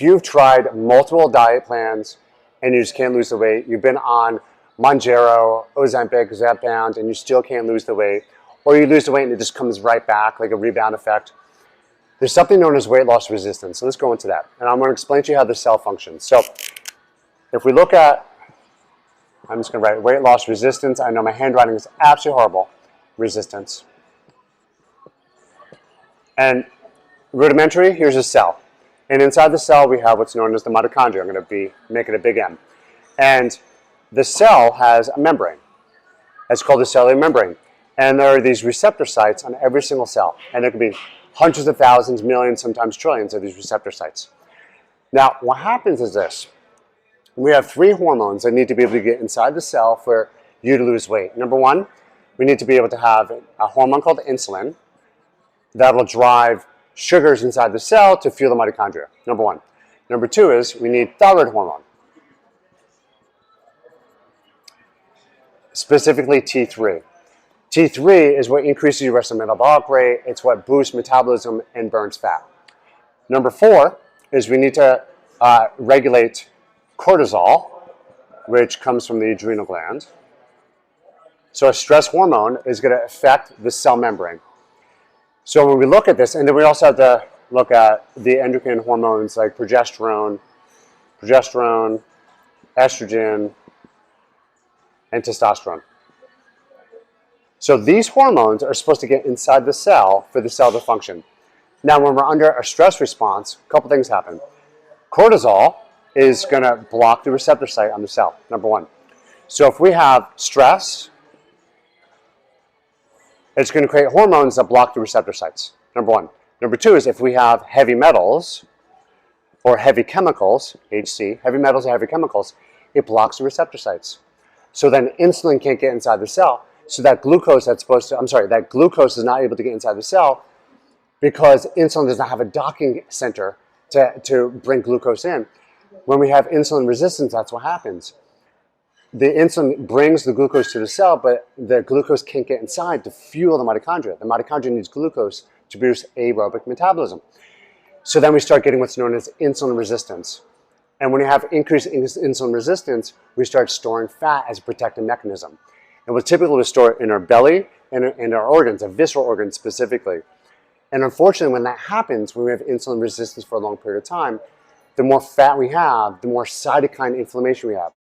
If you've tried multiple diet plans and you just can't lose the weight, you've been on Mounjaro, Ozempic, Zepbound, and you still can't lose the weight, or you lose the weight and it just comes right back like a rebound effect, there's something known as weight loss resistance. So let's go into that. And I'm going to explain to you how the cell functions. So if we look at, I'm just going to write weight loss resistance. I know my handwriting is absolutely horrible. Resistance. And rudimentary, here's a cell. And inside the cell, we have what's known as the mitochondria. I'm going to make it a big M. And the cell has a membrane. It's called the cellular membrane. And there are these receptor sites on every single cell. And there could be hundreds of thousands, millions, sometimes trillions of these receptor sites. Now, what happens is this. We have three hormones that need to be able to get inside the cell for you to lose weight. Number one, we need to be able to have a hormone called insulin that will drive sugars inside the cell to fuel the mitochondria. Number one. Number two is we need thyroid hormone, specifically T3. T3 is what increases your resting metabolic rate. It's what boosts metabolism and burns fat. Number four is we need to regulate cortisol, which comes from the adrenal gland. So a stress hormone is going to affect the cell membrane. So when we look at this, and then we also have to look at the endocrine hormones like progesterone, estrogen, and testosterone. So these hormones are supposed to get inside the cell for the cell to function. Now when we're under a stress response, a couple things happen. Cortisol is going to block the receptor site on the cell, number one. So if we have stress, it's going to create hormones that block the receptor sites, number one. Number two is if we have heavy metals or heavy chemicals, HC, heavy metals or heavy chemicals, it blocks the receptor sites. So then insulin can't get inside the cell. So that glucose that glucose is not able to get inside the cell because insulin does not have a docking center to bring glucose in. When we have insulin resistance, that's what happens. The insulin brings the glucose to the cell, but the glucose can't get inside to fuel the mitochondria. The mitochondria needs glucose to produce aerobic metabolism. So then we start getting what's known as insulin resistance. And when you have increased insulin resistance, we start storing fat as a protective mechanism. And we'll typically store it in our belly and in our organs, our visceral organs specifically. And unfortunately, when that happens, when we have insulin resistance for a long period of time, the more fat we have, the more cytokine inflammation we have.